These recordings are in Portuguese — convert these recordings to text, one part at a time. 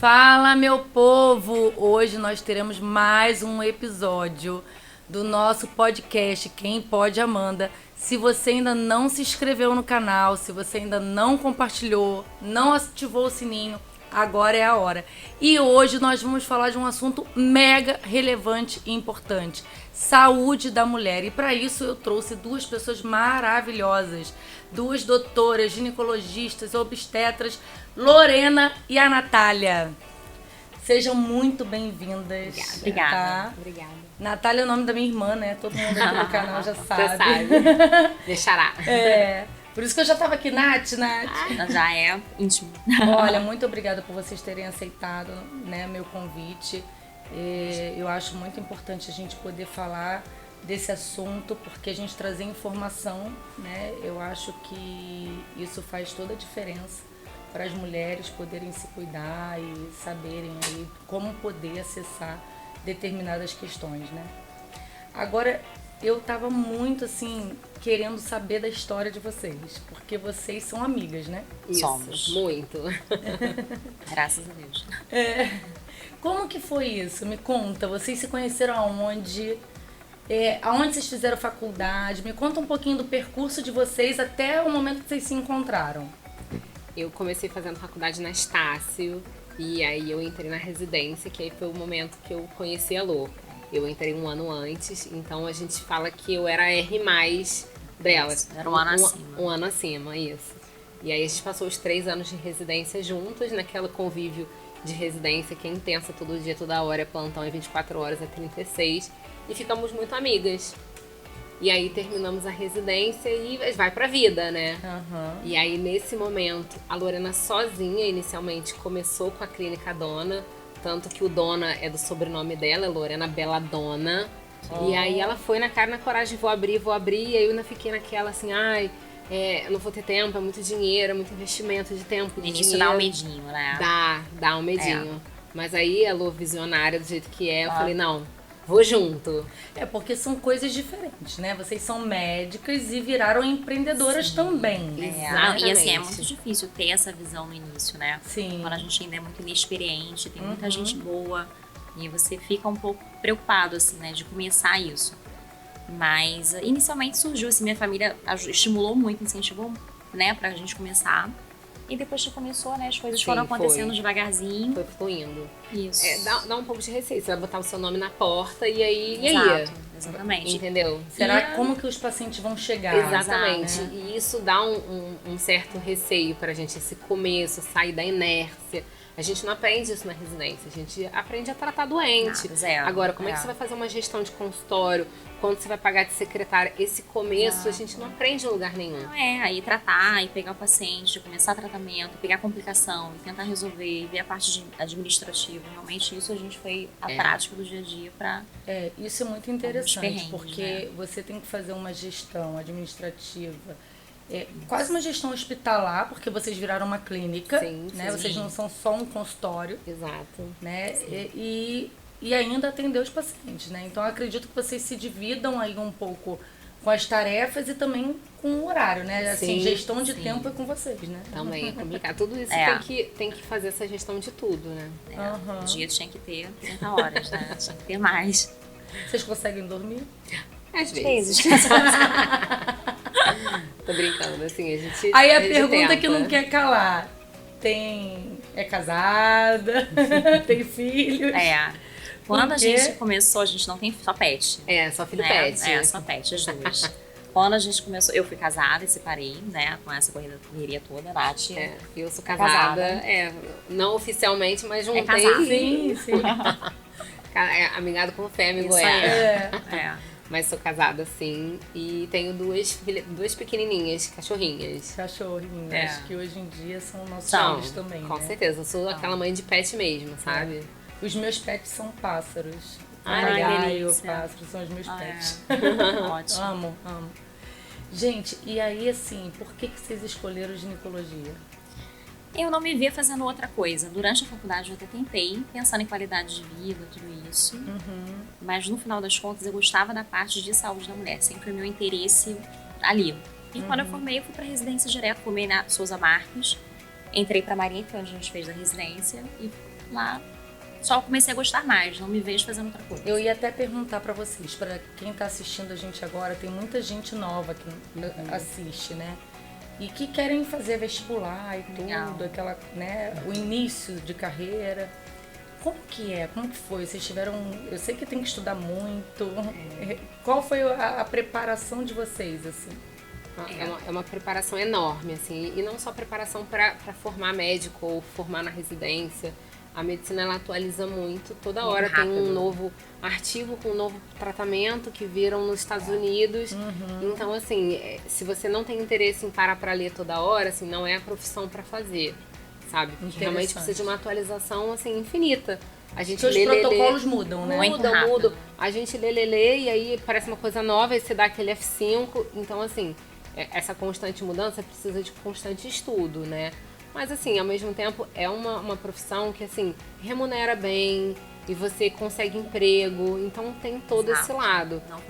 Fala, meu povo! Hoje nós teremos mais um episódio do nosso podcast Quem Pode Amanda. Se você ainda não se inscreveu no canal, se você ainda não compartilhou, não ativou o sininho, agora é a hora. E hoje nós vamos falar de um assunto mega relevante e importante: saúde da mulher. E para isso eu trouxe duas pessoas maravilhosas, duas doutoras, ginecologistas, obstetras, Lorena e a Natália. Sejam muito bem-vindas. Obrigada. Tá? Obrigada. Natália é o nome da minha irmã, né? Todo mundo aqui no canal já sabe. Você sabe. Deixará. É. Por isso que eu já tava aqui, Nath. Já é íntimo. Olha, muito obrigada por vocês terem aceitado, né, meu convite. Eu acho muito importante a gente poder falar desse assunto, porque a gente trazer informação, né? Eu acho que isso faz toda a diferença para as mulheres poderem se cuidar e saberem aí como poder acessar determinadas questões, né? Agora, eu tava muito, assim, querendo saber da história de vocês, porque vocês são amigas, né? Isso, somos. Muito. Graças a Deus. Como que foi isso? Me conta, vocês se conheceram aonde? Aonde vocês fizeram faculdade? Me conta um pouquinho do percurso de vocês até o momento que vocês se encontraram. Eu comecei fazendo faculdade na Estácio e aí eu entrei na residência, que aí foi o momento que eu conheci a Lô. Eu entrei um ano antes, então a gente fala que eu era R+ dela. Era um ano acima. Um ano acima, isso. E aí a gente passou os 3 anos de residência juntas, naquele convívio de residência que é intensa todo dia, toda hora, é plantão, é 24 horas, é 36. E ficamos muito amigas. E aí terminamos a residência e vai pra vida, né? Uhum. E aí nesse momento, a Lorena sozinha inicialmente começou com a clínica Dona, tanto que o Dona é do sobrenome dela, é Lorena Belladonna. Oh. E aí ela foi na cara e na coragem, vou abrir, e aí eu ainda fiquei naquela assim, eu não vou ter tempo, é muito dinheiro, é muito investimento de tempo, de Isso dinheiro. dá um medinho, né? Dá um medinho. Mas aí a Lô, visionária do jeito que é, eu falei, não, vou junto. Porque são coisas diferentes, né? Vocês são médicas e viraram empreendedoras também. Exatamente. E assim, é muito difícil ter essa visão no início, né? Sim. Quando a gente ainda é muito inexperiente, tem muita gente boa, e você fica um pouco preocupado, assim, né, de começar isso. Mas, inicialmente surgiu, assim, minha família estimulou muito, incentivou, né, pra gente começar. E depois que começou, né, as coisas foram acontecendo devagarzinho. Foi fluindo. Isso. Dá um pouco de receio. Você vai botar o seu nome na porta e aí... Exato, exatamente. Entendeu? Será como que os pacientes vão chegar? Exatamente. Né? E isso dá um certo receio pra gente, esse começo, sair da inércia. A gente não aprende isso na residência, a gente aprende a tratar doente. Agora, como é que você vai fazer uma gestão de consultório? Quando você vai pagar de secretária? Esse começo a gente não aprende em lugar nenhum. Aí tratar e pegar o paciente, começar tratamento, pegar a complicação, tentar resolver, ver a parte administrativa. Realmente isso a gente foi a prática do dia a dia para... Isso é muito interessante, porque né? você tem que fazer uma gestão administrativa, quase uma gestão hospitalar, porque vocês viraram uma clínica, né? Sim. Vocês não são só um consultório. Exato. Né? E ainda atender os pacientes, né? Então eu acredito que vocês se dividam aí um pouco com as tarefas e também com o horário, né? Assim, gestão de tempo é com vocês, né? Também é complicado. Tudo isso tem que fazer essa gestão de tudo, né? O dia tinha que ter 30 horas, né? Tinha que ter mais. Vocês conseguem dormir? Às vezes. Tô brincando, assim, a gente... Aí a pergunta que não quer calar. É casada? Tem filhos? Quando a gente começou, a gente não tem só pet. Só filho pet. Só pet, as duas. Quando a gente começou, eu fui casada e separei, né, com essa correria toda, Nath. Eu sou casada, não oficialmente, mas juntei. Sim. Amigado com fé, amigo Mas sou casada, sim, e tenho duas pequenininhas, cachorrinhas. Que hoje em dia são nossos filhos também, com certeza. Eu sou aquela mãe de pet mesmo, sabe? Os meus pets são pássaros. Pássaros são os meus pets. Ótimo. Amo. Gente, e aí assim, por que vocês escolheram ginecologia? Eu não me via fazendo outra coisa. Durante a faculdade eu até tentei, pensando em qualidade de vida, tudo isso. Mas no final das contas eu gostava da parte de saúde da mulher. Sempre foi meu interesse ali. E quando eu formei, eu fui pra residência direto. Formei na Souza Marques. Entrei pra Marinha, que foi onde a gente fez a residência. E lá só comecei a gostar mais, não me vejo fazendo outra coisa. Eu ia até perguntar pra vocês, pra quem tá assistindo a gente agora, tem muita gente nova que assiste, né? E que querem fazer vestibular e tudo, Legal. aquela, né, o início de carreira. Como que é? Como que foi? Vocês tiveram... Eu sei que tem que estudar muito. Qual foi a preparação de vocês, assim? É uma preparação enorme, assim, e não só preparação para formar médico ou formar na residência. A medicina, ela atualiza muito, toda hora tem um novo artigo com um novo tratamento que viram nos Estados Unidos. Então, assim, se você não tem interesse em parar para ler toda hora, assim, não é a profissão para fazer, sabe? Porque realmente precisa de uma atualização, assim, infinita. A gente Os protocolos mudam, né? Mudam. A gente lê, e aí parece uma coisa nova, aí você dá aquele F5. Então, assim, essa constante mudança precisa de constante estudo, né? Mas, assim, ao mesmo tempo, é uma profissão que, assim, remunera bem e você consegue emprego. Então, tem todo esse lado. Não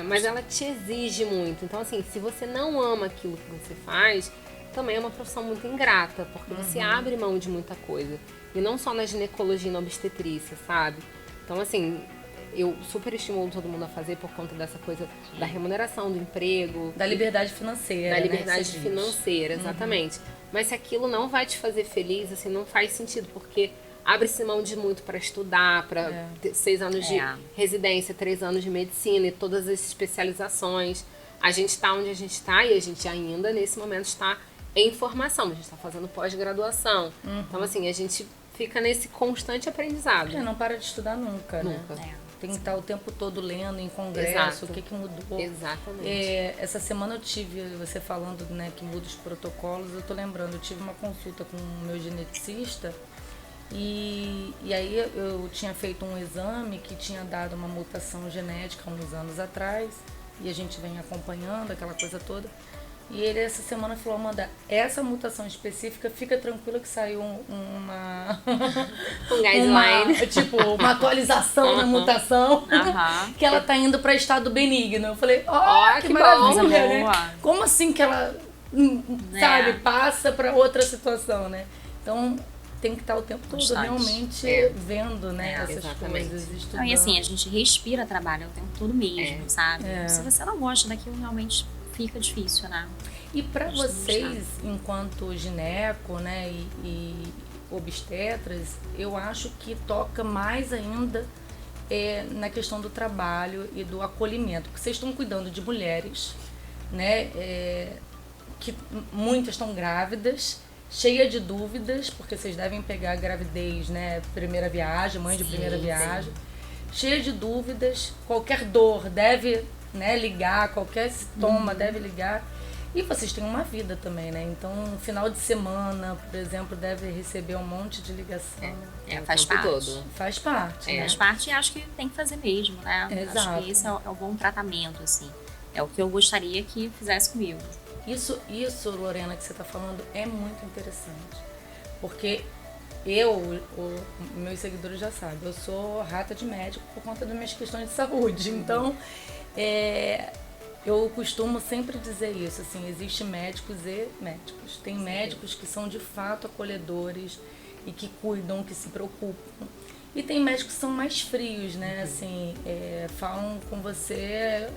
mas ela te exige muito. Então, assim, se você não ama aquilo que você faz, também é uma profissão muito ingrata, porque você abre mão de muita coisa. E não só na ginecologia e na obstetrícia, sabe? Então, assim, eu super estimulo todo mundo a fazer por conta dessa coisa da remuneração, do emprego. Da liberdade financeira, Da né, liberdade financeira, exatamente. Mas se aquilo não vai te fazer feliz, assim, não faz sentido, porque abre-se mão de muito para estudar, para ter 6 anos de residência, 3 anos de medicina e todas as especializações. A gente está onde a gente está e a gente ainda, nesse momento, está em formação. A gente está fazendo pós-graduação. Então, assim, a gente fica nesse constante aprendizado. Não para de estudar nunca, né? Tem que estar o tempo todo lendo em congresso, o que mudou. Exatamente. Essa semana eu tive, você falando, né, que muda os protocolos, eu tô lembrando, eu tive uma consulta com o meu geneticista e aí eu tinha feito um exame que tinha dado uma mutação genética há uns anos atrás e a gente vem acompanhando aquela coisa toda. E ele essa semana falou, Amanda, essa mutação específica, fica tranquila que saiu uma guideline. uma atualização na mutação, que ela tá indo para estado benigno. Eu falei, que maravilha, né? Como assim que ela, sabe, passa para outra situação, né? Então, tem que estar o tempo todo realmente vendo, né, essas coisas, estudando. E assim, a gente respira trabalho o tempo todo mesmo, sabe? Se você não gosta daquilo, realmente fica difícil, né? E para vocês, enquanto gineco, né, e obstetras, eu acho que toca mais ainda na questão do trabalho e do acolhimento, porque vocês estão cuidando de mulheres, né, que muitas estão grávidas, cheia de dúvidas, porque vocês devem pegar a gravidez, né, primeira viagem, mãe de primeira viagem, cheia de dúvidas, qualquer dor deve, né, ligar, qualquer sintoma deve ligar. E vocês têm uma vida também, né? Então, no final de semana, por exemplo, deve receber um monte de ligação. Faz parte. Faz parte, né? Faz parte e acho que tem que fazer mesmo, né? Exato. Acho que esse é o bom tratamento, assim. É o que eu gostaria que fizesse comigo. Isso, Lorena, que você está falando, é muito interessante. Porque meus seguidores já sabem, eu sou rata de médico por conta das minhas questões de saúde. Então, eu costumo sempre dizer isso, assim, existe médicos e médicos. Tem médicos que são de fato acolhedores e que cuidam, que se preocupam. E tem médicos que são mais frios, né? Assim, falam com você,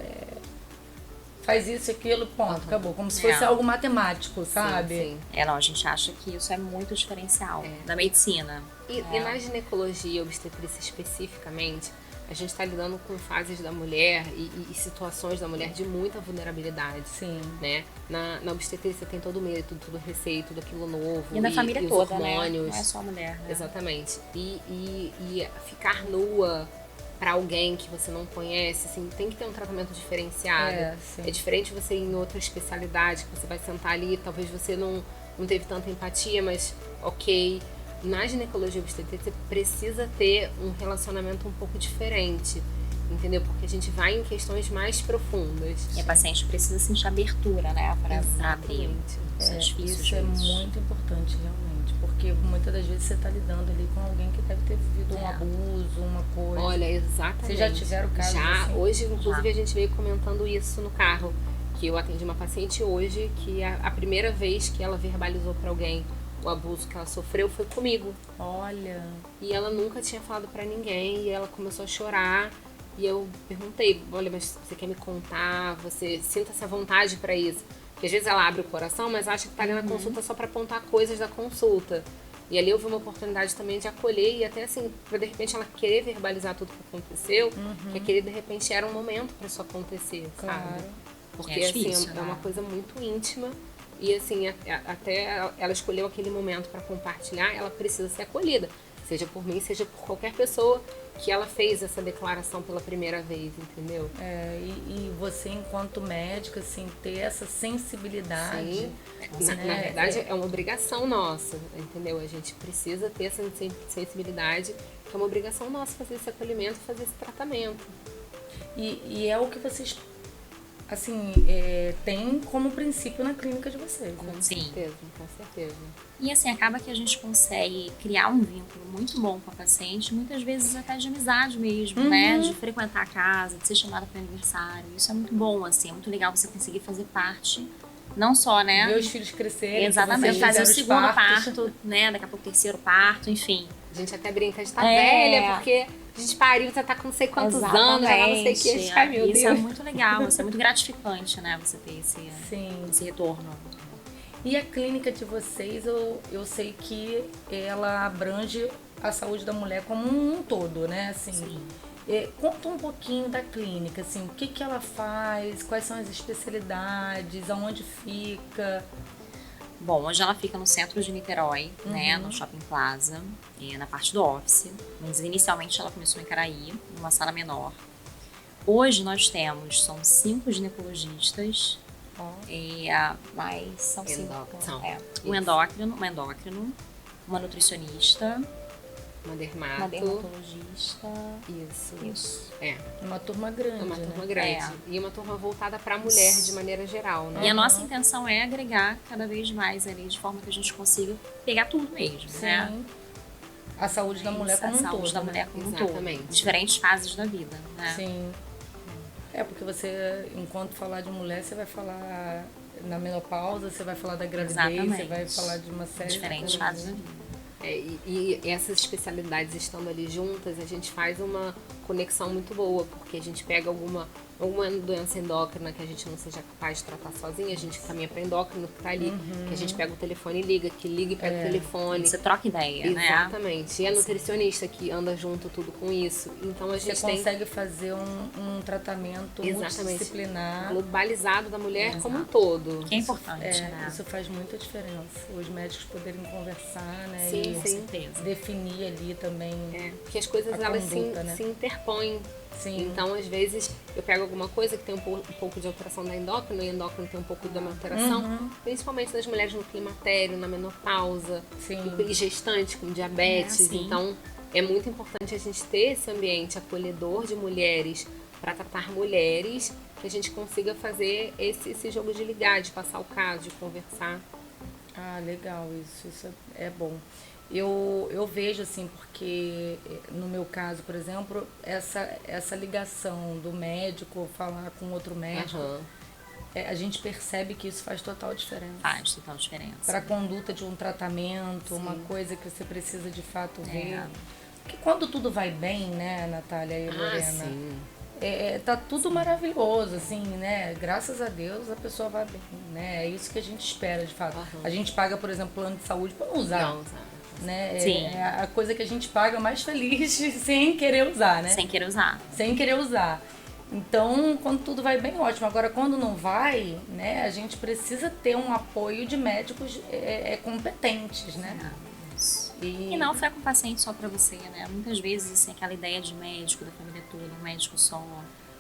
faz isso, aquilo, ponto, acabou. Como se fosse algo matemático, sabe? Sim. Não, a gente acha que isso é muito diferencial da medicina. E na ginecologia, obstetrícia especificamente, a gente está lidando com fases da mulher e situações da mulher de muita vulnerabilidade. Sim. Né? Na obstetrícia tem todo o método, todo o receio, tudo aquilo novo. E na família e toda, hormônios. né? Não é só a mulher, né? Exatamente. E ficar nua para alguém que você não conhece, assim, tem que ter um tratamento diferenciado. É diferente você ir em outra especialidade, que você vai sentar ali, talvez você não teve tanta empatia, mas ok. Na ginecologia obstetrícia você precisa ter um relacionamento um pouco diferente, entendeu? Porque a gente vai em questões mais profundas. E a paciente precisa sentir abertura, né? Para abrir. Isso é muito importante, realmente. Porque muitas das vezes você está lidando ali com alguém que deve ter vivido um abuso, uma coisa. Olha, exatamente. Vocês já tiveram casos assim? Hoje, inclusive, a gente veio comentando isso no carro. Que eu atendi uma paciente hoje que a primeira vez que ela verbalizou para alguém o abuso que ela sofreu foi comigo. Olha. E ela nunca tinha falado pra ninguém, e ela começou a chorar. E eu perguntei, olha, mas você quer me contar? Você sinta essa vontade pra isso? Porque às vezes ela abre o coração, mas acha que tá ali na consulta só pra apontar coisas da consulta. E ali eu vi uma oportunidade também de acolher e até assim, pra de repente ela querer verbalizar tudo que aconteceu, que aquele de repente era um momento pra isso acontecer, Claro. sabe? Porque É difícil, assim, né? é uma coisa muito íntima e assim, até ela escolheu aquele momento pra compartilhar, ela precisa ser acolhida, seja por mim, seja por qualquer pessoa que ela fez essa declaração pela primeira vez, entendeu? E você, enquanto médica, assim, ter essa sensibilidade. Sim. Na né? verdade, é uma obrigação nossa, entendeu? A gente precisa ter essa sensibilidade, que é uma obrigação nossa fazer esse acolhimento, fazer esse tratamento. E é o que vocês, assim, têm como princípio na clínica de vocês, né? Sim. Com certeza. E assim, acaba que a gente consegue criar um vínculo muito bom com a paciente, muitas vezes até de amizade mesmo, né? De frequentar a casa, de ser chamada para aniversário. Isso é muito bom, assim, é muito legal você conseguir fazer parte, não só, né? Ver os filhos crescerem. Exatamente, vocês fazer o fizeram os segundo parto, né? Daqui a pouco o terceiro parto, enfim. A gente até brinca de estar velha, porque a gente pariu, já tá com não sei quantos anos, já tá não sei o que. Ai, meu Isso Deus. é muito legal, isso é muito gratificante, né? Você ter Sim. esse retorno. E a clínica de vocês, eu sei que ela abrange a saúde da mulher como um todo, né? Assim, Sim. Conta um pouquinho da clínica, assim, o que ela faz, quais são as especialidades, aonde fica. Bom, hoje ela fica no centro de Niterói, né, no Shopping Plaza, na parte do office. Mas inicialmente ela começou em Caraí, numa sala menor. Hoje nós são 5 ginecologistas, mais são 5. Um endócrino, uma nutricionista, Uma uma dermatologista. Isso. Uma turma grande, Uma turma né? grande. E uma turma voltada para a mulher de maneira geral, né? E a nossa intenção é agregar cada vez mais ali, de forma que a gente consiga pegar tudo mesmo, né? Sim. A saúde da mulher como um todo. A saúde da mulher como um todo. Exatamente. Diferentes fases da vida, né? Sim. Porque você, enquanto falar de mulher, você vai falar na menopausa, você vai falar da gravidez, Exatamente. você vai falar de uma série Diferentes de fases coisas. da vida. E essas especialidades estando ali juntas, a gente faz uma conexão muito boa, porque a gente pega alguma doença endócrina que a gente não seja capaz de tratar sozinha, a gente caminha para endócrino que tá ali, que a gente pega o telefone e liga, que liga e pega o telefone. Você troca ideia, né? Exatamente. E a nutricionista que anda junto tudo com isso. Então a gente Você consegue fazer um tratamento multidisciplinar. Globalizado da mulher como um todo. Que é importante, né? Isso faz muita diferença. Os médicos poderem conversar, né? Sim, e Com certeza. definir ali também. Porque as coisas A elas conduta, né? se interpõem. Sim. Então, às vezes, eu pego alguma coisa que tem um pouco de alteração da endócrina, e a endócrina tem um pouco de uma alteração, principalmente das mulheres no climatério, na menopausa, Sim. e gestante com diabetes. sim. Então, é muito importante a gente ter esse ambiente acolhedor de mulheres para tratar mulheres, que a gente consiga fazer esse jogo de ligar, de passar o caso, de conversar. Ah, legal, isso é bom. Eu vejo assim, porque no meu caso, por exemplo, essa ligação do médico falar com outro médico, a gente percebe que isso faz total diferença. Faz total diferença. Para a conduta de um tratamento, uma coisa que você precisa de fato ver. Porque quando tudo vai bem, né, Natália e Lorena? Sim. Tá tudo maravilhoso, assim, né? Graças a Deus a pessoa vai bem, né? É isso que a gente espera, de fato. A gente paga, por exemplo, plano de saúde para não usar. Né? Sim. É a coisa que a gente paga mais feliz sem querer usar, né? Sem querer usar. Sem querer usar. Então, quando tudo vai bem, ótimo. Agora, quando não vai, né? A gente precisa ter um apoio de médicos competentes, né? Isso. E não ficar com o paciente só pra você, né? Muitas vezes, assim, aquela ideia de médico, da família toda, um médico só,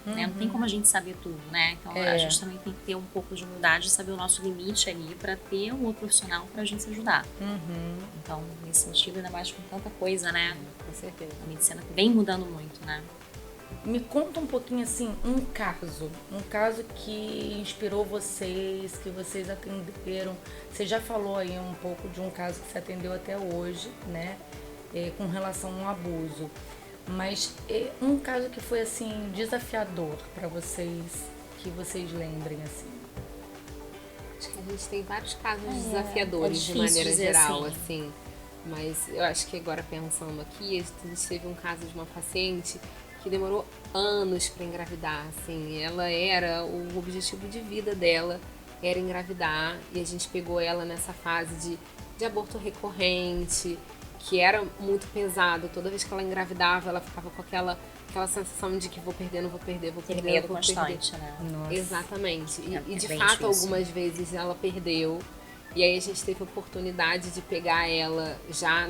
né? Não tem como a gente saber tudo, né? Então, a gente também tem que ter um pouco de humildade, saber o nosso limite ali pra ter um outro profissional pra gente se ajudar. Então, nesse sentido, ainda mais com tanta coisa, né? Com certeza. A medicina vem mudando muito, né? Me conta um pouquinho, assim, um caso que inspirou vocês, que vocês atenderam. Você já falou aí um pouco de um caso que você atendeu até hoje, né? Com relação a um abuso. Mas um caso que foi, assim, desafiador para vocês, que vocês lembrem, assim. Acho que a gente tem vários casos É desafiadores de difícil maneira dizer geral, assim. assim. Mas eu acho que agora pensando aqui, a gente teve um caso de uma paciente que demorou anos para engravidar, assim. Ela era, o objetivo de vida dela era engravidar e a gente pegou ela nessa fase de aborto recorrente, que era muito pesado. Toda vez que ela engravidava, ela ficava com aquela sensação de que vou perder, não vou perder, vou Aquele perder, medo vou constante, perder. né? Nossa. Exatamente. E de bem fato, difícil. algumas vezes ela perdeu. E aí a gente teve a oportunidade de pegar ela já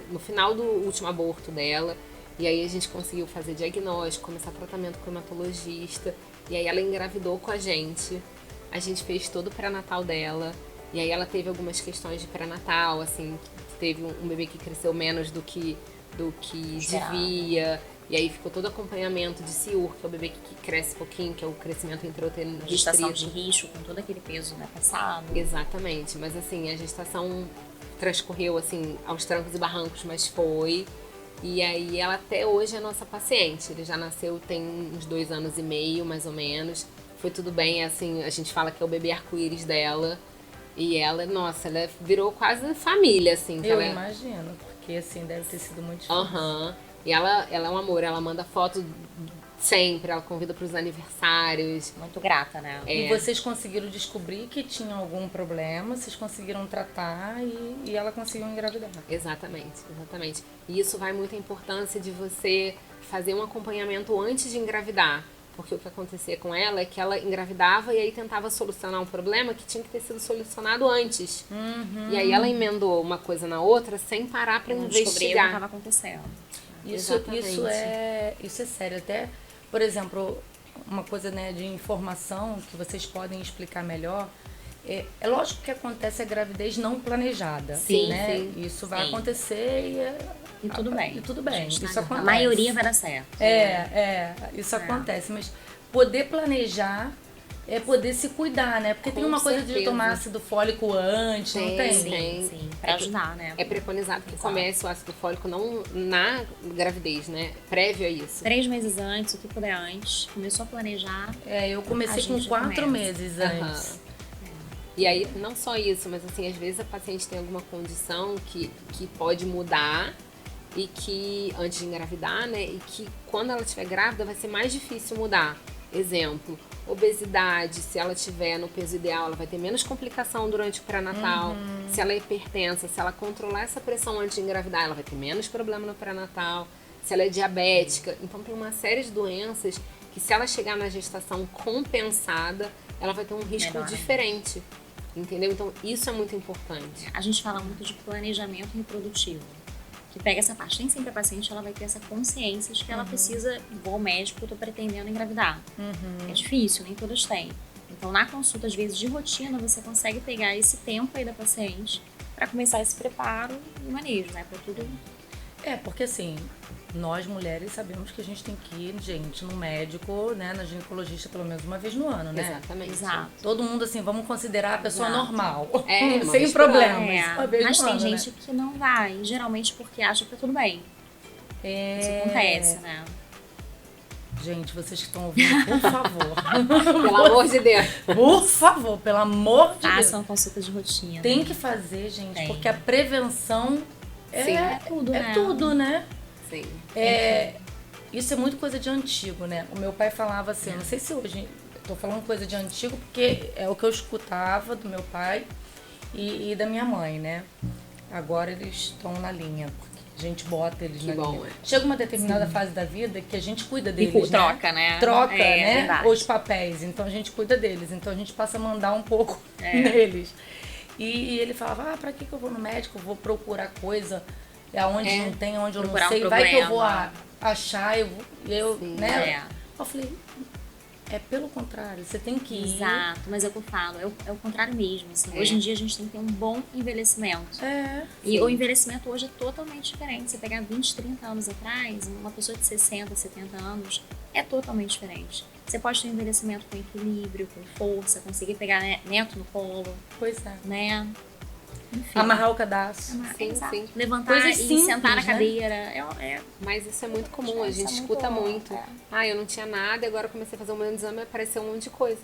no final do último aborto dela. E aí a gente conseguiu fazer diagnóstico, começar tratamento com o hematologista. E aí ela engravidou com a gente. A gente fez todo o pré-natal dela. E aí ela teve algumas questões de pré-natal, assim, teve um bebê que cresceu menos do que Esperado. devia. E aí ficou todo acompanhamento de CIUR, que é o bebê que cresce pouquinho, que é o crescimento intrauterino Gestação de restrito. risco com todo aquele peso, né, passado. Exatamente, mas assim, a gestação transcorreu assim aos trancos e barrancos, mas foi. E aí ela até hoje é nossa paciente. Ele já nasceu tem uns 2 anos e meio, mais ou menos. Foi tudo bem, assim, a gente fala que é o bebê arco-íris dela. E ela, nossa, ela virou quase família, assim. Que Eu ela... imagino, porque assim deve ter sido muito difícil. Aham. E ela é um amor, ela manda foto sempre, ela convida pros aniversários. Muito grata, né? E vocês conseguiram descobrir que tinha algum problema, vocês conseguiram tratar e ela conseguiu engravidar. Exatamente, exatamente. E isso vai muito a importância de você fazer um acompanhamento antes de engravidar. Porque o que acontecia com ela é que ela engravidava e aí tentava solucionar um problema que tinha que ter sido solucionado antes. E aí ela emendou uma coisa na outra sem parar pra Não descobriu o que investigar. estava acontecendo. Isso Exatamente. é sério. Até, por exemplo, uma coisa, né, de informação que vocês podem explicar melhor. É lógico que acontece a gravidez não planejada, Sim, né? sim. Isso vai Sim. acontecer E tudo bem. E tudo bem. Isso A acontece. maioria vai dar certo. Isso acontece. Mas poder planejar é poder se cuidar, né? Porque tem Com uma coisa de certeza. tomar ácido fólico antes, não tem? Sim, pra ajudar, né? É preconizado que Exato. comece o ácido fólico não na gravidez, né? Prévio a isso. 3 meses antes, o que puder antes. Começou a planejar. Eu comecei A com gente 4 começa. meses antes. Aham. E aí, não só isso, mas assim, às vezes a paciente tem alguma condição que pode mudar e que, antes de engravidar, né? E que quando ela estiver grávida vai ser mais difícil mudar. Exemplo, obesidade, se ela tiver no peso ideal, ela vai ter menos complicação durante o pré-natal. Se ela é hipertensa, se ela controlar essa pressão antes de engravidar, ela vai ter menos problema no pré-natal. Se ela é diabética, então tem uma série de doenças que se ela chegar na gestação compensada, ela vai ter um risco Menor. diferente. Entendeu? Então isso é muito importante. A gente fala muito de planejamento reprodutivo. Que pega essa parte. Nem sempre a paciente ela vai ter essa consciência de que ela precisa, vou ao médico, eu tô pretendendo engravidar. É difícil, nem todas têm. Então, na consulta, às vezes, de rotina, você consegue pegar esse tempo aí da paciente para começar esse preparo e manejo, né? Pra tudo. Porque assim, nós mulheres sabemos que a gente tem que ir, gente, no médico, né, na ginecologista pelo menos uma vez no ano, né? Exatamente. Exato. Todo mundo, assim, vamos considerar a pessoa Exato. normal. Uma Sem vez por ano. problemas. Uma vez Mas no tem ano, gente né? que não vai, geralmente porque acha que tá tudo bem. Isso acontece, né? Gente, vocês que estão ouvindo, por favor. Pelo amor de Deus. Por favor, pelo amor de Deus. Façam consulta de rotina. Tem que fazer, gente, Tem. porque a prevenção Sim. É tudo, né? tudo, né? Sim. Isso é muito coisa de antigo, né? O meu pai falava assim, eu não sei se hoje, eu tô falando coisa de antigo porque é o que eu escutava do meu pai e da minha mãe, né? Agora eles estão na linha, porque a gente bota eles Que na bom, linha. é. Chega uma determinada fase da vida que a gente cuida deles, E né? troca, né? Troca, É, né? verdade. Os papéis. Então a gente cuida deles. Então a gente passa a mandar um pouco neles. E ele falava, pra que eu vou no médico? Eu vou procurar coisa aonde não tem, onde eu não Procurar um sei. Vai que eu vou problema. achar, Sim. né? É. Eu falei, é pelo contrário, você tem que ir. Exato, mas é o que eu falo, é o contrário mesmo. Assim. Hoje em dia a gente tem que ter um bom envelhecimento. E Sim. o envelhecimento hoje é totalmente diferente. Você pegar 20, 30 anos atrás, uma pessoa de 60, 70 anos, é totalmente diferente. Você pode ter um envelhecimento com equilíbrio, com força, conseguir pegar neto no colo, Pois é. né? Enfim. Amarrar o cadastro. Sim, Exato. sim. Levantar Coisas e simples, sentar na né? cadeira. Mas isso é muito comum, a Isso gente é escuta muito- muito. é. Ah, eu não tinha nada e agora eu comecei a fazer o meu exame e apareceu um monte de coisa.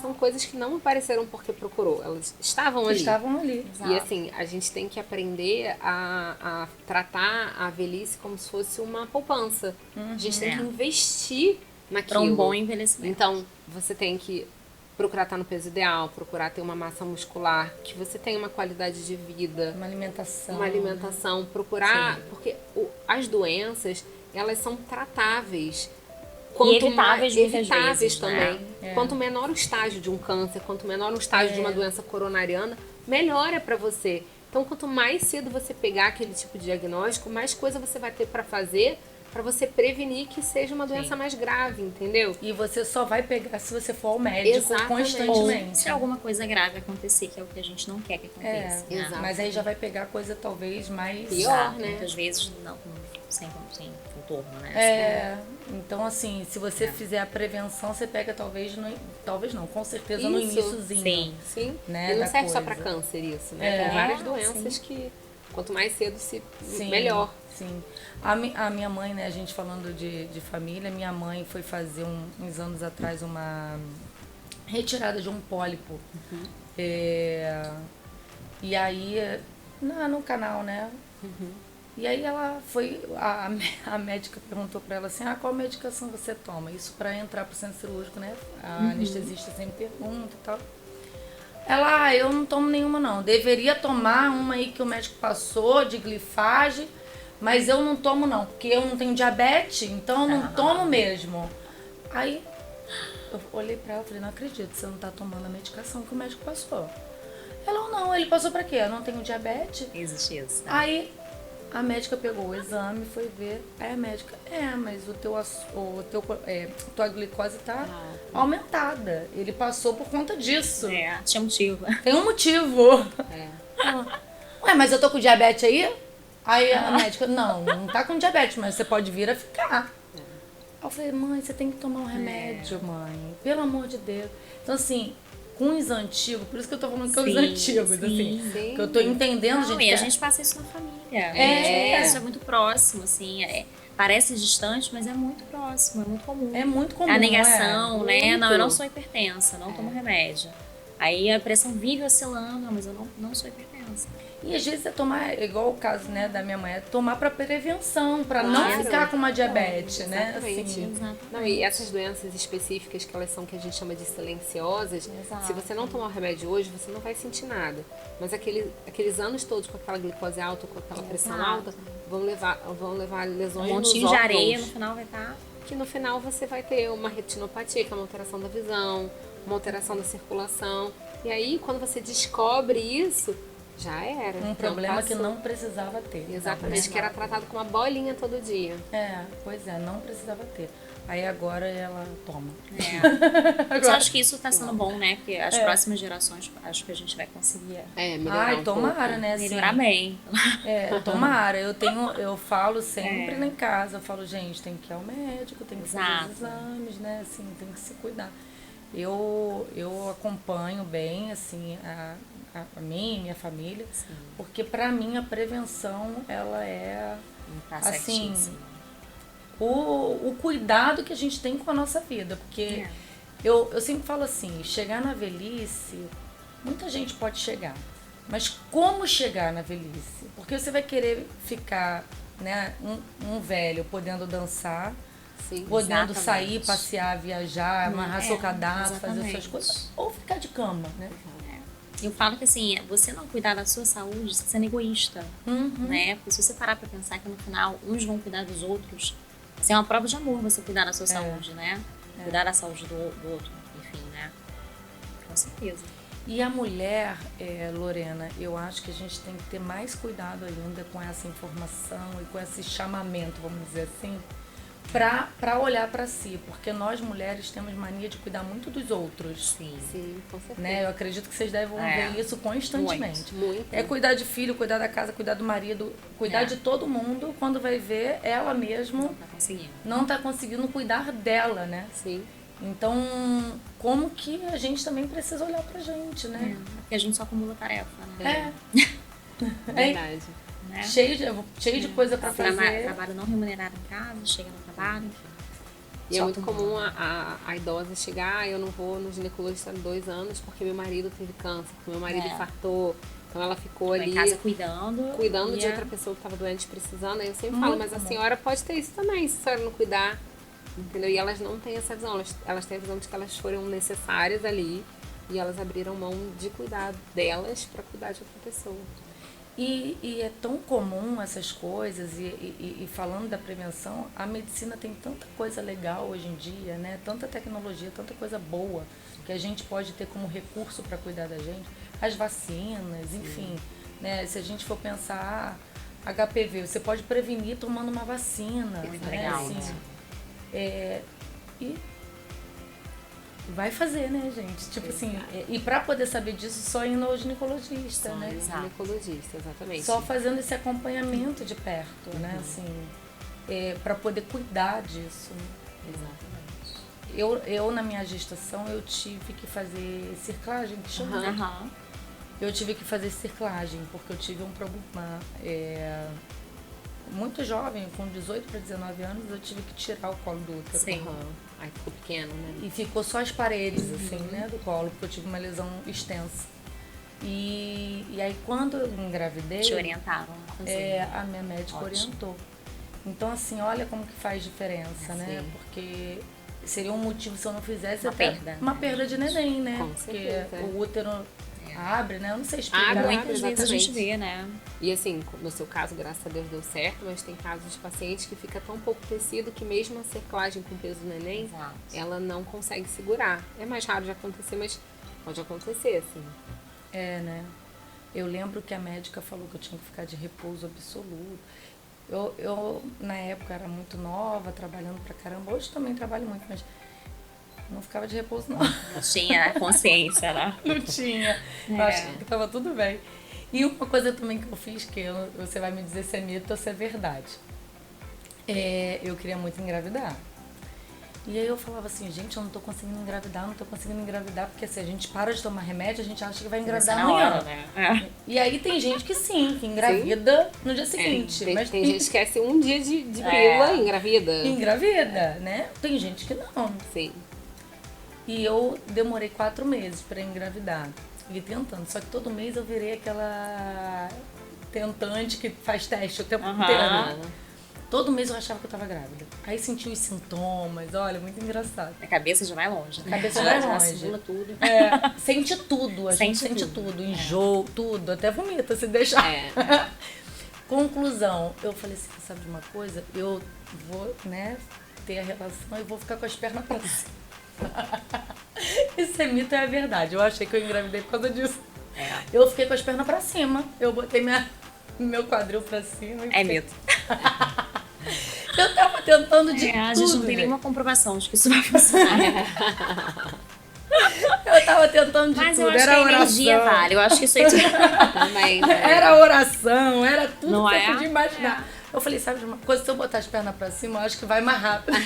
São coisas que não apareceram porque procurou, elas estavam ali. Estavam ali. Exato. E assim, a gente tem que aprender a tratar a velhice como se fosse uma poupança. A gente tem que investir naquilo. Para um bom envelhecimento. Então, você tem que procurar estar no peso ideal, procurar ter uma massa muscular, que você tenha uma qualidade de vida, Uma alimentação. uma alimentação, procurar, porque as doenças, elas são tratáveis. evitáveis muitas evitáveis vezes, também. né? É. Quanto menor o estágio de um câncer, quanto menor o estágio de uma doença coronariana, melhor é para você. Então, quanto mais cedo você pegar aquele tipo de diagnóstico, mais coisa você vai ter para fazer para você prevenir que seja uma doença mais grave, entendeu? E você só vai pegar se você for ao médico Exatamente. Ou constantemente. se alguma coisa grave acontecer, que é o que a gente não quer que aconteça. né? exato. Mas aí já vai pegar coisa talvez mais... Pior. Exato. né? Muitas vezes não, sem contorno, né? É, então assim, se você fizer a prevenção, você pega talvez não, com certeza no Isso. iniciozinho. Sim. Sim. Né, E não da serve só coisa. para câncer isso, né? É. Tem várias Sim. doenças que quanto mais cedo Sim, melhor. Sim. A minha mãe, né, a gente falando de família, minha mãe foi fazer uns anos atrás uma retirada de um pólipo. E aí, no canal, né? E aí ela foi, a médica perguntou pra ela assim, qual medicação você toma? Isso pra entrar pro centro cirúrgico, né? A anestesista sempre pergunta e tal. Ela, eu não tomo nenhuma não. Deveria tomar uma aí que o médico passou, de glifage, mas eu não tomo não, porque eu não tenho diabetes, então eu não tomo mesmo. Aí eu olhei pra ela e falei, não acredito, você não tá tomando a medicação que o médico passou. Ela, não, ele passou pra quê? Eu não tenho diabetes. Existe isso. né? Aí a médica pegou o exame, foi ver. Aí a médica, mas tua glicose tá aumentada. Ele passou por conta disso. Tinha motivo. Tem um motivo. É. Ué, mas eu tô com diabetes aí? Aí a médica, não tá com diabetes, mas você pode vir a ficar. Aí eu falei, mãe, você tem que tomar um remédio, mãe. Pelo amor de Deus. Então, assim, com os antigos, por isso que eu tô falando que é os Sim, antigos, sim. assim. Sim. Que eu tô entendendo, Não, gente. e que a gente passa isso na família. É. Isso é muito próximo, assim. Parece distante, mas é muito próximo, é muito comum. é muito comum, A negação, né? Muito. Não, eu não sou hipertensa, não tomo remédio. Aí a pressão vive oscilando, mas eu não sou hipertensa. E às vezes é tomar, igual o caso, né, da minha mãe, é tomar pra prevenção, pra não Claro. ficar com uma diabetes, né? Exatamente. Assim, Exatamente. Não, e essas doenças específicas, que elas são que a gente chama de silenciosas, Exato. se você não tomar o remédio hoje, você não vai sentir nada. Mas aqueles anos todos com aquela glicose alta, com aquela pressão Exato. alta, vão levar Um lesões nos montinho de areia no órgãos. final vai estar. Que no final você vai ter uma retinopatia, que é uma alteração da visão, uma alteração da circulação. E aí, quando você descobre isso, já era. um Então, problema que passou. não precisava ter. Exatamente, que era tratado com uma bolinha todo dia. Pois é, não precisava ter. Aí agora ela toma. Mas eu acho que isso tá sendo bom, né? Porque as próximas gerações, acho que a gente vai conseguir Melhorar Ai, um tomara, pouco. né? Assim, melhorar bem. Tomara. Eu falo sempre lá em casa, eu falo, gente, tem que ir ao médico, tem que fazer os Exato. exames, né? Assim, tem que se cuidar. Eu acompanho bem, assim, a mim e minha família, porque pra mim a prevenção, ela é Tá assim, certíssimo. o cuidado que a gente tem com a nossa vida, porque eu sempre falo assim, chegar na velhice, muita gente pode chegar, mas como chegar na velhice? Porque você vai querer ficar, né, um velho podendo dançar, Sim. podendo Exatamente. sair, passear, viajar, amarrar seu cadastro, fazer exatamente. suas coisas, ou ficar de cama, né? Eu falo que assim, você não cuidar da sua saúde, você está sendo egoísta, né? Porque se você parar pra pensar que no final uns vão cuidar dos outros, assim, é uma prova de amor você cuidar da sua saúde, né? Cuidar da saúde do outro, enfim, né? Com certeza. E a mulher, Lorena, eu acho que a gente tem que ter mais cuidado ainda com essa informação e com esse chamamento, vamos dizer assim, para olhar para si, porque nós mulheres temos mania de cuidar muito dos outros, Sim. Sim, com certeza. né? Eu acredito que vocês devem ver isso constantemente. Muito. É cuidar de filho, cuidar da casa, cuidar do marido, cuidar de todo mundo, quando vai ver, ela mesmo Tá conseguindo. não tá conseguindo cuidar dela, né? Sim. Então, como que a gente também precisa olhar pra gente, né? Porque a gente só acumula tarefa, né? Verdade. Né? Cheio de coisa pra fazer. Trabalho não remunerado em casa, chega no trabalho, enfim. E é Só muito tomando. comum a idosa chegar, eu não vou no ginecologista há 2 anos porque meu marido teve câncer, porque meu marido infartou. Então ela ficou Tô ali em casa cuidando de e outra pessoa que estava doente precisando. Aí eu sempre Muito falo, mas a comum. senhora pode ter isso também, se a senhora não cuidar. Entendeu? E elas não têm essa visão, elas têm a visão de que elas foram necessárias ali e elas abriram mão de cuidar delas para cuidar de outra pessoa. E é tão comum essas coisas, e falando da prevenção, a medicina tem tanta coisa legal hoje em dia, né? Tanta tecnologia, tanta coisa boa que a gente pode ter como recurso para cuidar da gente. As vacinas, enfim, né? Se a gente for pensar, HPV, você pode prevenir tomando uma vacina, Muito né? legal, Assim, né? e vai fazer, né, gente? Tipo assim, e para poder saber disso, só indo ao ginecologista, né? Exato. Ginecologista, exatamente. Só fazendo esse acompanhamento de perto, né? Assim, para poder cuidar disso. Exatamente. Eu, na minha gestação, eu tive que fazer circlagem, que chama. Aham. Eu tive que fazer circlagem, porque eu tive um problema muito jovem, com 18 para 19 anos, eu tive que tirar o colo do útero. Sim. Aham. Aí ficou pequeno, né? E ficou só as paredes, assim, né, do colo, porque eu tive uma lesão extensa. E aí, quando eu engravidei, Te orientaram a fazer. a minha médica Ótimo. orientou. Então, assim, olha como que faz diferença, né? Sim. Porque seria um motivo se eu não fizesse Uma até perda. uma perda de neném, né? Com Porque certeza. o útero abre, né? Eu não sei explicar. Abre, Muitas vezes a gente exatamente. vê, né? E assim, no seu caso, graças a Deus deu certo, mas tem casos de pacientes que fica tão pouco tecido que mesmo a cerclagem com o peso do neném, Exato. ela não consegue segurar. É mais raro de acontecer, mas pode acontecer, assim. É, né? Eu lembro que a médica falou que eu tinha que ficar de repouso absoluto. Eu na época, era muito nova, trabalhando pra caramba. Hoje também trabalho muito, mas não ficava de repouso, não. Não tinha consciência, né? Não tinha. Eu acho que tava tudo bem. E uma coisa também que eu fiz, que você vai me dizer se é mito ou se é verdade. Eu queria muito engravidar. E aí eu falava assim, gente, eu não tô conseguindo engravidar, porque se a gente para de tomar remédio, a gente acha que vai engravidar Na amanhã. hora, né? E aí tem gente que sim, que engravida no dia seguinte. Tem, mas tem gente que esquece um dia de pílula e engravida. engravida, né? Tem gente que não. Sim. E eu demorei 4 meses pra engravidar. E tentando. Só que todo mês eu virei aquela tentante que faz teste o tempo Aham. inteiro. Todo mês eu achava que eu tava grávida. Aí senti os sintomas, olha, muito engraçado. A cabeça já vai longe, né? A cabeça vai Já longe. simula tudo. Sente tudo, a gente Sente sente tudo. tudo, enjoo, tudo, até vomita se deixar. É. Conclusão, eu falei assim, sabe de uma coisa? Eu vou, né, ter a relação e vou ficar com as pernas pra cima. Esse mito é a verdade. Eu achei que eu engravidei por causa disso. Eu fiquei com as pernas pra cima. Eu botei meu quadril pra cima. É mito. Eu tava tentando de A tudo. gente não tem nenhuma comprovação de que isso vai funcionar. Eu tava tentando de Mas tudo. eu acho que Era a oração. energia vale. Eu acho que isso aí... Também. Né? Era oração, era tudo Não que é? eu podia imaginar. Eu falei, sabe de uma coisa? Se eu botar as pernas pra cima, eu acho que vai mais rápido.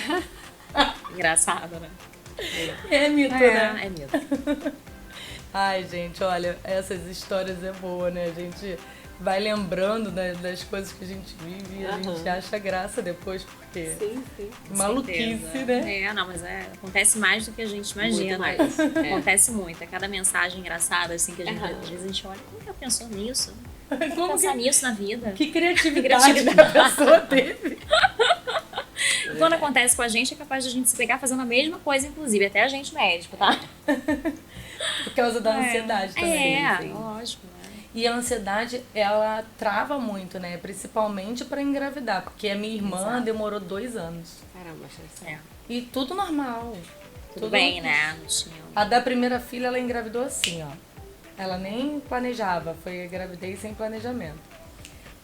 Engraçado, né? É mito, né? É mito. Ai, gente, olha, essas histórias é boa, né? A gente vai lembrando das coisas que a gente vive e a gente acha graça depois, porque Sim, sim. maluquice, Certeza. né? Não, mas acontece mais do que a gente imagina. Muito mais. Acontece muito. É cada mensagem engraçada, assim, que a gente, às vezes a gente olha, como que ela pensou nisso? Como Pensar nisso na vida. que criatividade que a pessoa teve. E quando acontece com a gente, é capaz de a gente se pegar fazendo a mesma coisa, inclusive, até a gente médico, tá? Por causa da ansiedade também. sim. Lógico, né? E a ansiedade, ela trava muito, né? Principalmente para engravidar, porque a minha irmã Exato. demorou 2 anos. Caramba, achei É. E tudo normal. Tudo bem, né? Não tinha... A da primeira filha, ela engravidou assim, ó. Ela nem planejava, foi gravidez sem planejamento.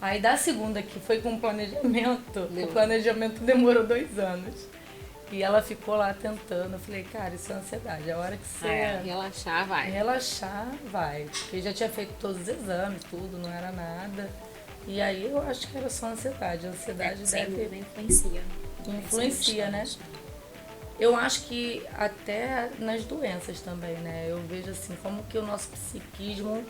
Aí da segunda, que foi com planejamento, o planejamento demorou 2 anos. E ela ficou lá tentando. Eu falei, cara, isso é ansiedade. A hora que você Relaxar, vai. relaxar, vai. Porque já tinha feito todos os exames, tudo, não era nada. E aí eu acho que era só ansiedade. A ansiedade Sem deve dúvida, influencia. influencia, né? Eu acho que até nas doenças também, né? Eu vejo assim, como que o nosso psiquismo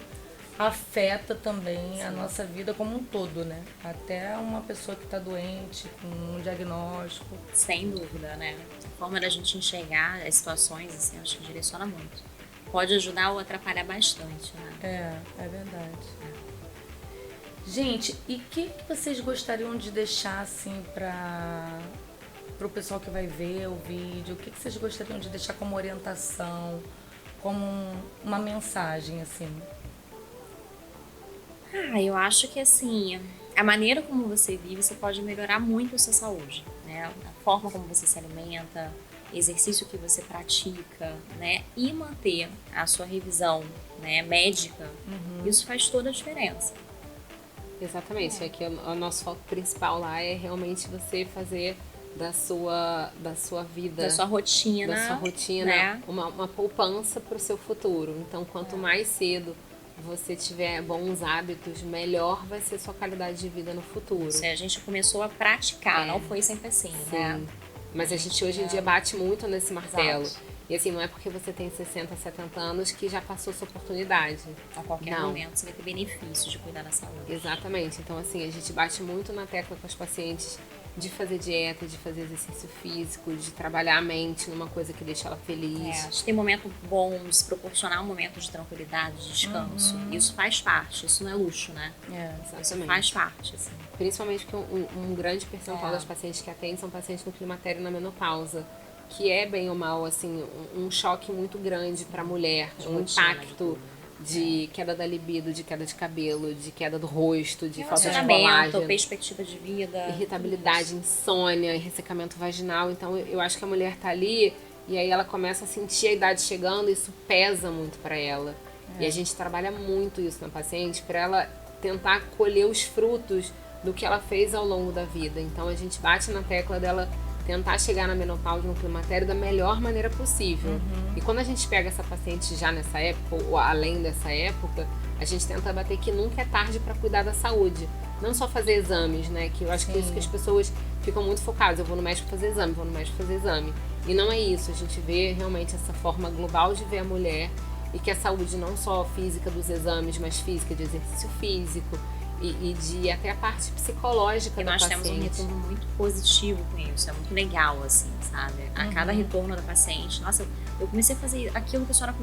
afeta também a nossa vida como um todo, né? Até uma pessoa que está doente, com um diagnóstico. Sem dúvida, né? A forma da gente enxergar as situações, assim, acho que direciona muito. Pode ajudar ou atrapalhar bastante, né? É verdade. Gente, e o que vocês gostariam de deixar, assim, para o pessoal que vai ver o vídeo? O que vocês gostariam de deixar como orientação, como uma mensagem, assim? Eu acho que assim, a maneira como você vive, você pode melhorar muito a sua saúde, né? A forma como você se alimenta, exercício que você pratica, né? E manter a sua revisão, né, médica, isso faz toda a diferença. Exatamente, aqui o nosso foco principal lá é realmente você fazer da sua vida, Da sua rotina, né? uma poupança para o seu futuro. Então, quanto mais cedo você tiver bons hábitos, melhor vai ser sua qualidade de vida no futuro. A gente começou a praticar, não foi sempre assim, né? Mas a gente hoje em dia bate muito nesse martelo. Exato. E assim, não é porque você tem 60, 70 anos que já passou sua oportunidade. A qualquer momento você vai ter benefício de cuidar da saúde. Exatamente. Então assim, a gente bate muito na tecla com os pacientes de fazer dieta, de fazer exercício físico, de trabalhar a mente numa coisa que deixa ela feliz. De ter momentos bons, proporcionar um momento de tranquilidade, de descanso. Isso faz parte, isso não é luxo, né? Isso faz parte, assim. Principalmente porque um grande percentual das pacientes que atendem são pacientes no climatério e na menopausa, que é bem ou mal, assim, um choque muito grande para a mulher, um impacto de queda da libido, de queda de cabelo, de queda do rosto, de falta de colágeno, perspectiva de vida, irritabilidade, insônia, ressecamento vaginal. Então eu acho que a mulher tá ali e aí ela começa a sentir a idade chegando e isso pesa muito para ela. E a gente trabalha muito isso na paciente para ela tentar colher os frutos do que ela fez ao longo da vida. Então a gente bate na tecla dela tentar chegar na menopausa, no climatério, da melhor maneira possível. E quando a gente pega essa paciente já nessa época, ou além dessa época, a gente tenta bater que nunca é tarde para cuidar da saúde. Não só fazer exames, né? Que eu acho que é isso que as pessoas ficam muito focadas. Eu vou no médico fazer exame, vou no médico fazer exame. E não é isso. A gente vê realmente essa forma global de ver a mulher e que a saúde não só física dos exames, mas física de exercício físico, e de até a parte psicológica da paciente. E nós temos um retorno muito positivo com isso, é muito legal, assim, sabe? A cada retorno da paciente, nossa, eu comecei a fazer aquilo que a senhora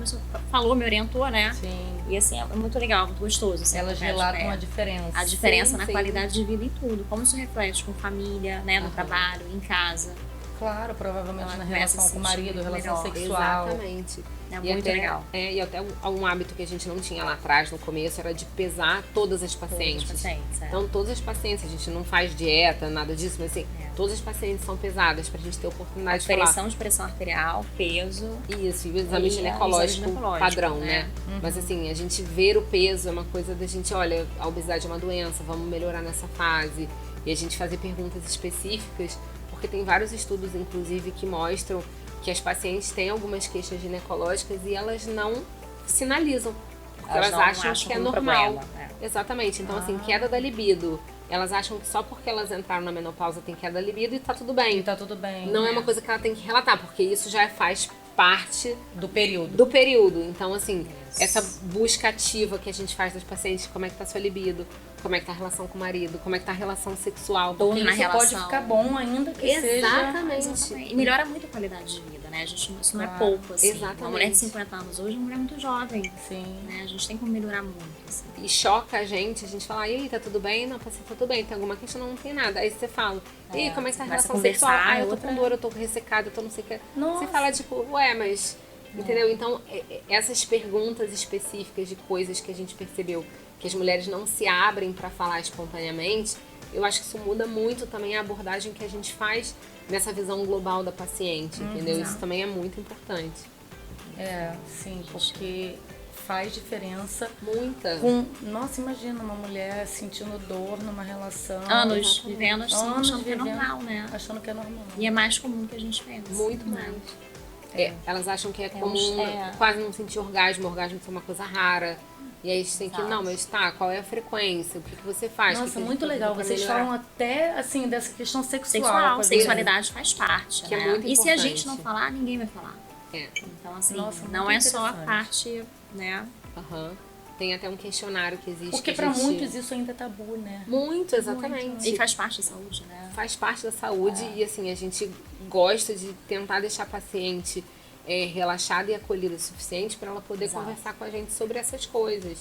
falou, me orientou, né? Sim. E assim, é muito legal, muito gostoso. Assim, elas relatam a diferença. A diferença na qualidade de vida em tudo, como isso reflete com família, né, no trabalho, em casa. Claro, provavelmente na relação com o marido, relação sexual. Exatamente. É muito legal. E até um hábito que a gente não tinha lá atrás, no começo, era de pesar todas as pacientes. Então, todas as pacientes, a gente não faz dieta, nada disso, mas assim, todas as pacientes são pesadas pra gente ter a oportunidade de falar. Aferição de pressão arterial, peso. Isso, e o exame ginecológico padrão, né? Mas assim, a gente ver o peso é uma coisa da gente, olha, a obesidade é uma doença, vamos melhorar nessa fase. E a gente fazer perguntas específicas, porque tem vários estudos, inclusive, que mostram que as pacientes têm algumas queixas ginecológicas e elas não sinalizam, porque elas acham que é normal. Problema, Exatamente. Então, assim, queda da libido. Elas acham que só porque elas entraram na menopausa tem queda da libido e tá tudo bem. E tá tudo bem. Não é uma coisa que ela tem que relatar, porque isso já faz parte do período. Então, assim, essa busca ativa que a gente faz das pacientes, como é que tá a sua libido, como é que tá a relação com o marido, como é que tá a relação sexual. Porque isso pode ficar bom ainda que Exatamente. E melhora muito a qualidade de vida, né? Isso não é pouco, assim. Exatamente. Uma mulher de 50 anos hoje é uma mulher muito jovem. Sim. Né? A gente tem como melhorar muito, assim. E choca a gente fala, e aí, tá tudo bem? Não, paciente, tá tudo bem, tem alguma questão? Não tem nada. Aí você fala, e aí, como é que tá a relação sexual? Ah, eu tô com dor, eu tô ressecada, eu tô não sei o que. Nossa. Você fala, tipo, ué, mas... Entendeu? Então, essas perguntas específicas de coisas que a gente percebeu que as mulheres não se abrem para falar espontaneamente, eu acho que isso muda muito também a abordagem que a gente faz nessa visão global da paciente, entendeu? Isso também é muito importante. Sim, porque faz diferença. Muita. Nossa, imagina uma mulher sentindo dor numa relação. Anos vivendo assim, achando que é normal, né? Achando que é normal. E é mais comum que a gente pensa. Muito mais. Elas acham que é comum quase não sentir orgasmo é uma coisa rara. E aí a gente tem que, não, mas tá, qual é a frequência? O que você faz? Nossa, muito legal. Vocês falam até, assim, dessa questão sexual. Sexualidade faz parte, que né? É muito e importante. se a gente não falar, ninguém vai falar. Então, assim, Nossa, não é só a parte, né? Tem até um questionário que existe. Porque que pra a gente... muitos isso ainda é tabu, né? Muito, exatamente. E faz parte da saúde, né? Faz parte da saúde e assim, a gente gosta de tentar deixar a paciente relaxada e acolhida o suficiente para ela poder Exato. conversar com a gente sobre essas coisas.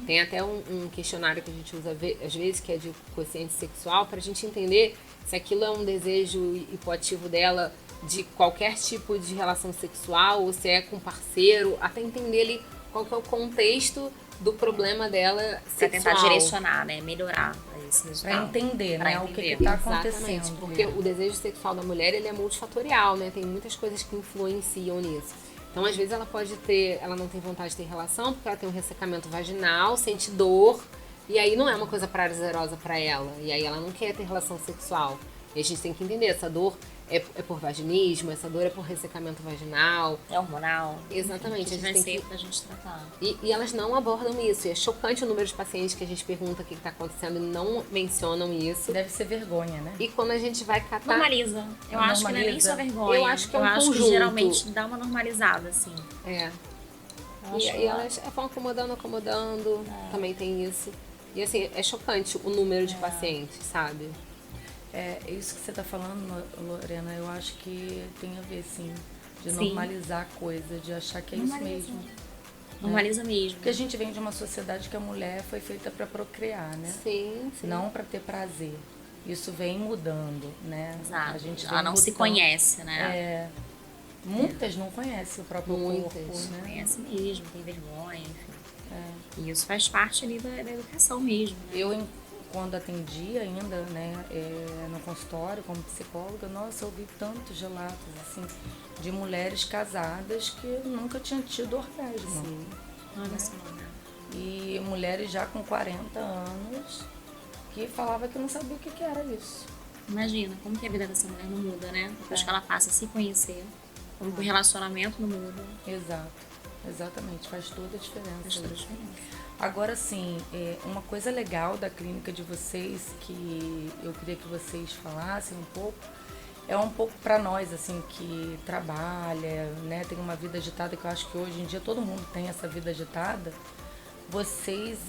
Tem até um questionário que a gente usa às vezes, que é de quociente sexual, para a gente entender se aquilo é um desejo hipoativo dela de qualquer tipo de relação sexual, ou se é com parceiro, até entender ali qual que é o contexto do problema dela Pra sexual. tentar direcionar, né? Melhorar esse Pra resultado. entender, Pra né? O que entender. que tá Exatamente, acontecendo. porque o desejo sexual da mulher, ele é multifatorial, né? Tem muitas coisas que influenciam nisso. Então, às vezes, ela não tem vontade de ter relação porque ela tem um ressecamento vaginal, sente dor, e aí não é uma coisa prazerosa pra ela. E aí ela não quer ter relação sexual. E a gente tem que entender, essa dor é por vaginismo, essa dor é por ressecamento vaginal. É hormonal. Exatamente, a A gente vai tem ser que... pra gente tratar. E elas não abordam isso. E é chocante o número de pacientes que a gente pergunta o que está acontecendo e não mencionam isso. Deve ser vergonha, né? E quando a gente vai catar... Normaliza. Eu acho que não é nem só vergonha. Eu acho que é um Eu acho conjunto. que geralmente dá uma normalizada, assim. É. Eu acho E elas vão acomodando. Também tem isso. E assim, é chocante o número de pacientes, sabe? É, isso que você tá falando, Lorena, eu acho que tem a ver, sim. De Sim. normalizar a coisa, de achar que é isso Normaliza. mesmo. Normaliza mesmo. Porque a gente vem de uma sociedade que a mulher foi feita para procriar, né? Sim. Não para ter prazer. Isso vem mudando, né? Exato. A gente Ela vem não se mudando. conhece, né? É, muitas não conhecem o próprio corpo, Muitas. né? Conhece mesmo, tem vergonha, enfim. É. E isso faz parte ali da educação mesmo, né? Eu, quando atendi ainda, né, no consultório como psicóloga, nossa, eu ouvi tantos relatos, assim, de mulheres casadas que nunca tinham tido orgasmo. Sim. Olha só, né? E mulheres já com 40 anos que falava que não sabia o que que era isso. Imagina como que a vida dessa mulher não muda, né? Depois que ela passa a se conhecer, como que o relacionamento não muda, Exato, exatamente, faz toda a diferença. faz toda a isso. diferença. Agora sim, uma coisa legal da clínica de vocês que eu queria que vocês falassem um pouco, é um pouco para nós assim que trabalha, né, tem uma vida agitada, que eu acho que hoje em dia todo mundo tem essa vida agitada. Vocês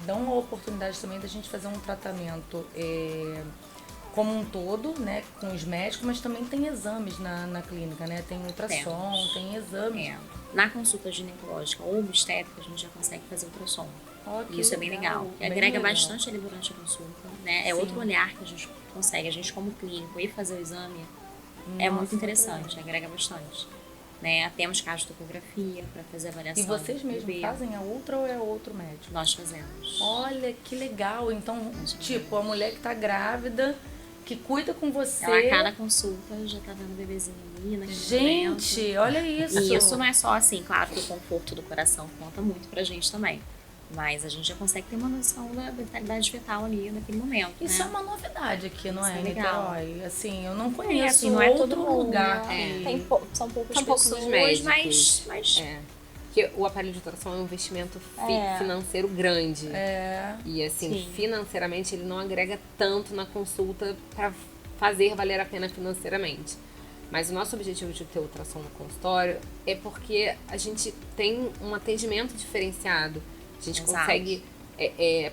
dão a oportunidade também da gente fazer um tratamento como um todo, né, com os médicos, mas também tem exames na clínica, né? Tem ultrassom, Temos. tem exames. Na consulta ginecológica ou obstétrica, a gente já consegue fazer ultrassom. Ó, que Isso é bem legal. E bem agrega legal. bastante ali durante a consulta, né? É Sim. outro olhar que a gente consegue. A gente, como clínico, ir fazer o exame é Nossa, muito interessante, legal. agrega bastante. Né? Temos casos de topografia para fazer avaliação. E vocês do mesmos bebê. fazem a ultra ou é outro médico? Nós fazemos. Olha, que legal. Então, tipo, a mulher que tá grávida, que cuida com você. Ela, a cada consulta, já tá vendo o bebezinho ali naquele momento. Gente, olha isso. E isso não é só assim, claro que o conforto do coração conta muito pra gente também. Mas a gente já consegue ter uma noção da vitalidade fetal ali naquele momento. Isso né? é uma novidade aqui, não Isso é, é legal. Niterói? Assim, eu não conheço assim, não é todo outro mundo, lugar né? que... Tem são poucas São poucos os pessoas, médicos. mas Porque o aparelho de ultrassom é um investimento financeiro grande. E assim, Sim. financeiramente ele não agrega tanto na consulta para fazer valer a pena financeiramente. Mas o nosso objetivo de ter ultrassom no consultório é porque a gente tem um atendimento diferenciado. A gente Exato. consegue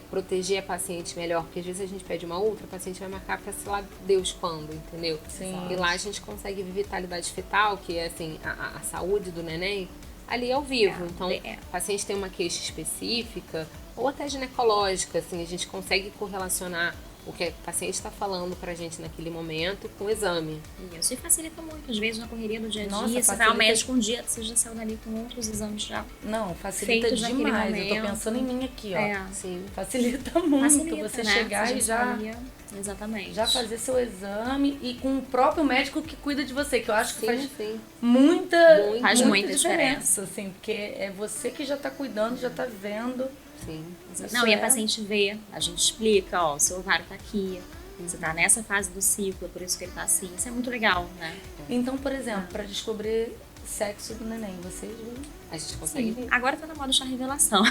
proteger a paciente melhor, porque às vezes a gente pede uma ultra, a paciente vai marcar para sei lá Deus quando, entendeu? Sim. E lá a gente consegue ver vitalidade fetal, que é assim, a saúde do neném, ali ao vivo. Então, o paciente tem uma queixa específica, ou até ginecológica, assim, a gente consegue correlacionar o que a paciente está falando pra gente naquele momento com o exame. Isso, e facilita muito. Às vezes, na correria do dia a dia, Nossa, você vai facilita. ao médico um dia, você já saiu dali com outros exames já. Não, facilita Feitos naquele demais. Eu tô momento. pensando em mim aqui, ó. Sim. Facilita muito Facilita, você né? chegar Você e já sabia. Exatamente. já fazer seu exame e com o próprio médico que cuida de você, que eu acho que faz Sim. muita Faz muita diferença, assim, porque é você que já tá cuidando, já tá vendo. Sim. Isso Não, e a é- paciente vê, a gente explica, ó, o seu ovário tá aqui, você tá nessa fase do ciclo, por isso que ele tá assim. Isso é muito legal, né? Então, por exemplo, para descobrir sexo do neném, vocês viram? A gente consegue ver. Agora tá na moda chá revelação.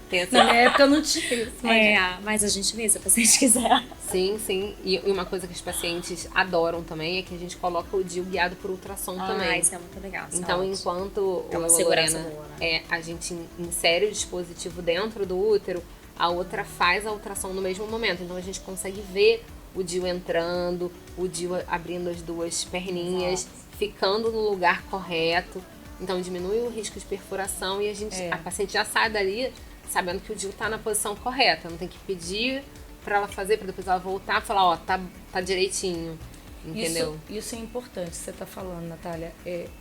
Tem Na minha época não tinha isso, mas... Mas a gente vê se a paciente quiser. Sim, sim. E uma coisa que os pacientes adoram também é que a gente coloca o DIU guiado por ultrassom também. Isso é muito legal. Então, enquanto É uma a segurança Lorena, boa, né? a gente insere o dispositivo dentro do útero, a outra faz a ultrassom no mesmo momento. Então, a gente consegue ver o DIU entrando, o DIU abrindo as duas perninhas, ficando no lugar correto. Então, diminui o risco de perfuração e a paciente já sai dali sabendo que o DIU está na posição correta. Não tem que pedir para ela fazer, para depois ela voltar e falar, ó, tá direitinho. Entendeu? Isso é importante, você tá falando, Natália.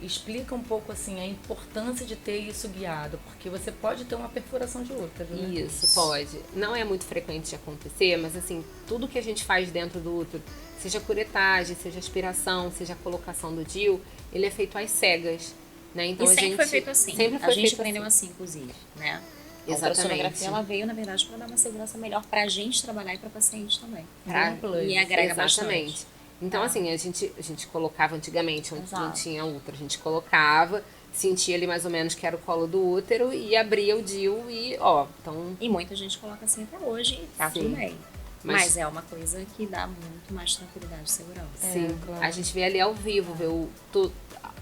Explica um pouco, assim, a importância de ter isso guiado, porque você pode ter uma perfuração de útero, né? Isso, pode. Não é muito frequente de acontecer, mas assim, tudo que a gente faz dentro do útero, seja curetagem, seja aspiração, seja a colocação do DIU, ele é feito às cegas, né? Então E a sempre gente foi feito assim. Sempre foi A gente feito aprendeu assim, inclusive, né? A Exatamente. ultrassonografia, ela veio, na verdade, para dar uma segurança melhor pra gente trabalhar e pra paciente também. Plus. E agrega Exatamente. bastante. Então, assim, a gente colocava antigamente, onde não Exato. tinha útero, a gente colocava, sentia ali mais ou menos que era o colo do útero e abria o DIU e, ó, então... E muita gente coloca assim até hoje e tá Sim. tudo bem. Mas- Mas é uma coisa que dá muito mais tranquilidade e segurança. Sim, claro. a gente vê ali ao vivo, vê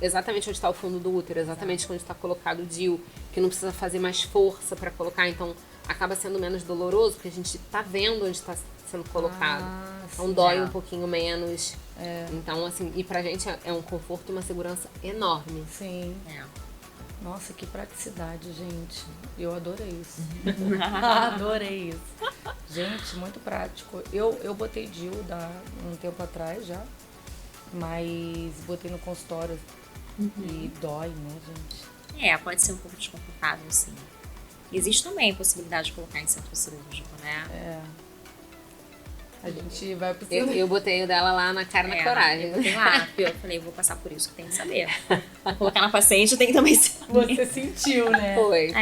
exatamente onde está o fundo do útero, exatamente onde está colocado o DIU, que não precisa fazer mais força para colocar, então acaba sendo menos doloroso, porque a gente está vendo onde está sendo colocado. Então sim, dói um pouquinho menos. Então, assim, e pra gente é um conforto e uma segurança enorme. Sim. É. Nossa, que praticidade, gente. Eu adorei isso. Adorei isso. Gente, muito prático. Eu botei DIU um tempo atrás já, mas botei no consultório e dói, né, gente? Pode ser um pouco desconfortável, sim. Existe também a possibilidade de colocar em centro cirúrgico, né? A gente vai pro Eu botei o dela lá na cara na coragem. Eu botei lá, porque eu falei, vou passar por isso que tem que saber. Colocar na paciente tem que também saber. Você sentiu, né? Foi.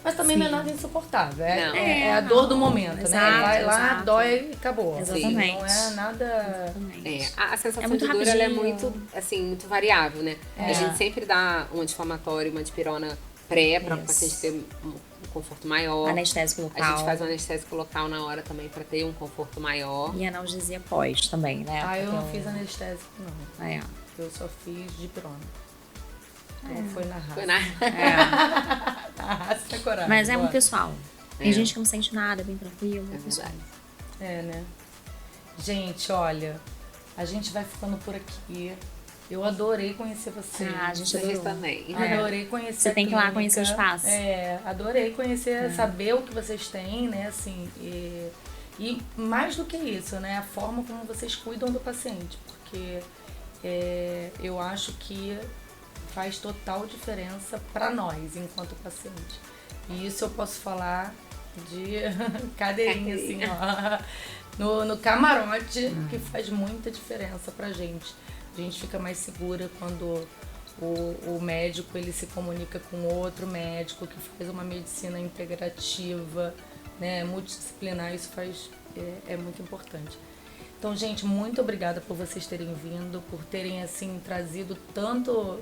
Mas também não é nada insuportável. Não. É a dor do momento, né? Exato, Vai lá, exato. dói e acabou. Exatamente. Não é nada... Exatamente. A sensação É muito de dor ela é rapidinho. muito, assim, muito variável, né? A gente sempre dá um anti-inflamatório, uma dipirona pré, para o Isso. paciente ter um conforto maior. Anestésico local. A gente faz um anestésico local na hora também para ter um conforto maior. E analgesia pós também, né? Eu não Porque fiz anestésico, não. Eu só fiz dipirona. Então foi na raça. Foi na... Na raça, coragem. Mas é bora. muito pessoal. Tem gente que não sente nada, é bem tranquilo. É verdade. Né? Gente, olha, a gente vai ficando por aqui. Eu adorei conhecer vocês. A gente Vocês adorou. também. Adorei conhecer Você a tem que ir lá clínica. conhecer o espaço. Adorei conhecer, saber o que vocês têm, né, assim, e mais do que isso, né, a forma como vocês cuidam do paciente, porque eu acho que faz total diferença para nós, enquanto paciente. E isso eu posso falar de cadeirinha, assim, ó, no camarote, que faz muita diferença pra gente. A gente fica mais segura quando o médico ele se comunica com outro médico que faz uma medicina integrativa, né, multidisciplinar. Isso é muito importante. Então, gente, muito obrigada por vocês terem vindo, por terem assim trazido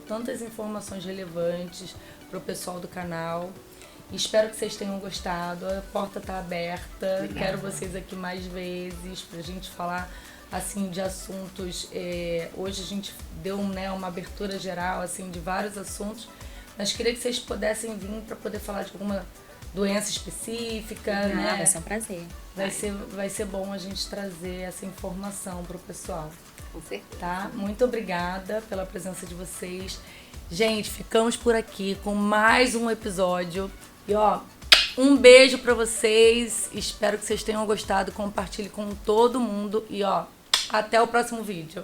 tantas informações relevantes para o pessoal do canal. Espero que vocês tenham gostado. A porta está aberta. Obrigada. Quero vocês aqui mais vezes para a gente falar assim de assuntos. Hoje a gente deu, né, uma abertura geral assim de vários assuntos, mas queria que vocês pudessem vir para poder falar de alguma doença específica, né? Vai ser um prazer. Vai ser bom a gente trazer essa informação para o pessoal, Com certeza. tá? Muito obrigada pela presença de vocês. Gente, ficamos por aqui com mais um episódio. E ó, um beijo para vocês. Espero que vocês tenham gostado. Compartilhe com todo mundo. E ó, até o próximo vídeo.